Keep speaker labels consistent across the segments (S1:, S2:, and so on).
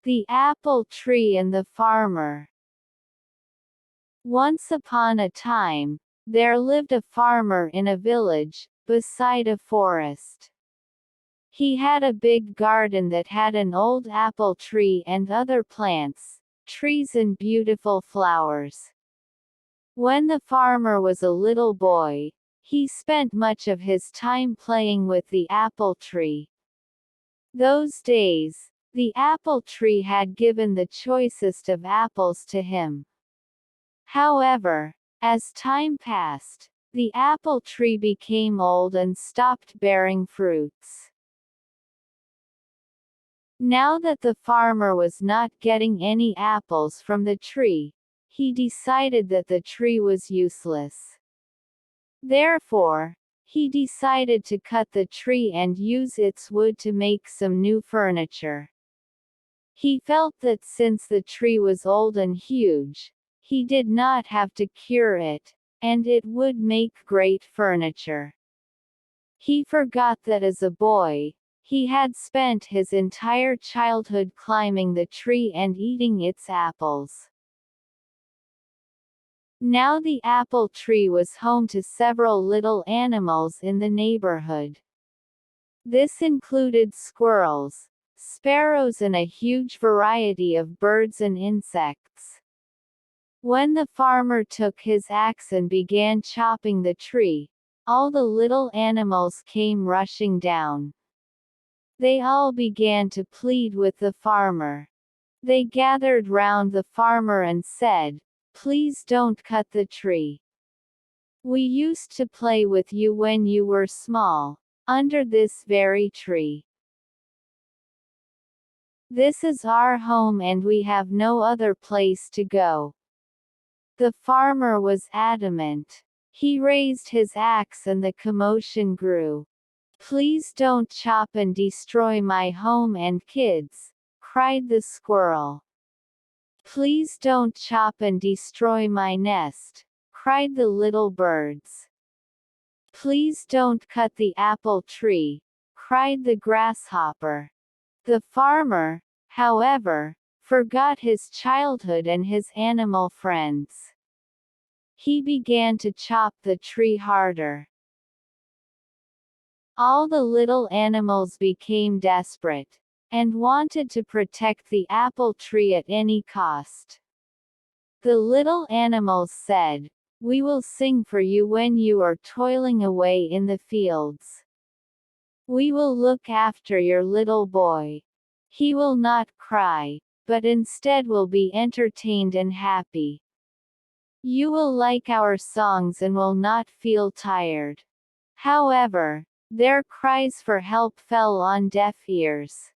S1: The Apple Tree and the Farmer. Once upon a time, there lived a farmer in a village, beside a forest. He had a big garden that had an old apple tree and other plants, trees and beautiful flowers. When the farmer was a little boy, he spent much of his time playing with the apple tree. Those days, the apple tree had given the choicest of apples to him. However, as time passed, the apple tree became old and stopped bearing fruits. Now that the farmer was not getting any apples from the tree, he decided that the tree was useless. Therefore, he decided to cut the tree and use its wood to make some new furniture. He felt that since the tree was old and huge, he did not have to cure it, and it would make great furniture. He forgot that as a boy, he had spent his entire childhood climbing the tree and eating its apples. Now the apple tree was home to several little animals in the neighborhood. This included squirrels, sparrows and a huge variety of birds and insects. When the farmer took his axe and began chopping the tree, all the little animals came rushing down. They all began to plead with the farmer. They gathered round the farmer and said, "Please don't cut the tree. We used to play with you when you were small, under this very tree. This is our home and we have no other place to go." The farmer was adamant. He raised his axe and the commotion grew. "Please don't chop and destroy my home and kids," cried the squirrel. "Please don't chop and destroy my nest," cried the little birds. "Please don't cut the apple tree," cried the grasshopper. The farmer, however, forgot his childhood and his animal friends. He began to chop the tree harder. All the little animals became desperate, and wanted to protect the apple tree at any cost. The little animals said, "We will sing for you when you are toiling away in the fields. We will look after your little boy. He will not cry, but instead will be entertained and happy. You will like our songs and will not feel tired." However, their cries for help fell on deaf ears.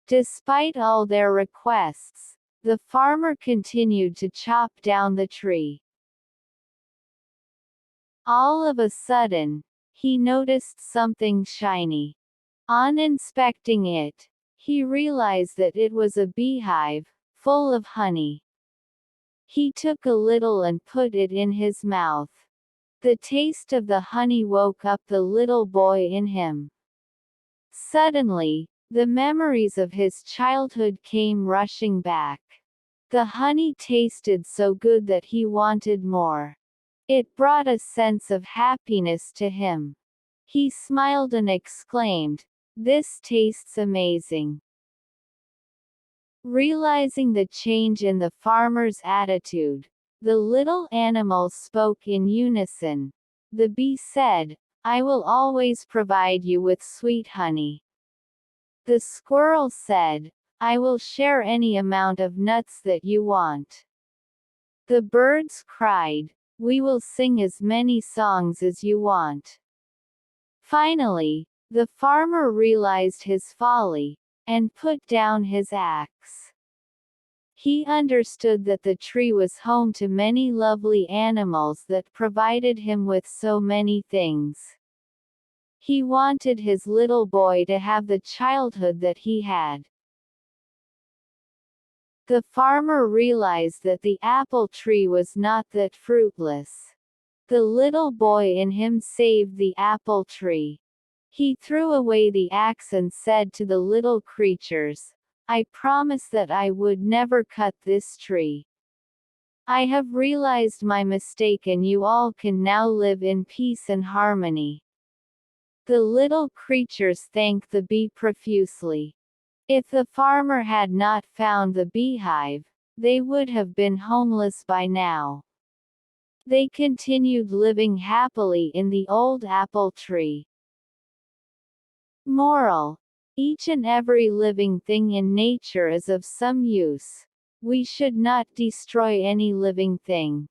S1: Despite all their requests, the farmer continued to chop down the tree. All of a sudden, he noticed something shiny. On inspecting it, he realized that it was a beehive, full of honey. He took a little and put it in his mouth. The taste of the honey woke up the little boy in him. Suddenly, the memories of his childhood came rushing back. The honey tasted so good that he wanted more. It brought a sense of happiness to him. He smiled and exclaimed, "This tastes amazing." Realizing the change in the farmer's attitude, the little animals spoke in unison. The bee said, "I will always provide you with sweet honey." The squirrel said, "I will share any amount of nuts that you want." The birds cried, "We will sing as many songs as you want." Finally, the farmer realized his folly, and put down his axe. He understood that the tree was home to many lovely animals that provided him with so many things. He wanted his little boy to have the childhood that he had. The farmer realized that the apple tree was not that fruitless. The little boy in him saved the apple tree. He threw away the axe and said to the little creatures, I promise that I would never cut this tree. I have realized my mistake and you all can now live in peace and harmony." The little creatures thanked the bee profusely. If the farmer had not found the beehive, they would have been homeless by now. They continued living happily in the old apple tree. Moral: each and every living thing in nature is of some use. We should not destroy any living thing.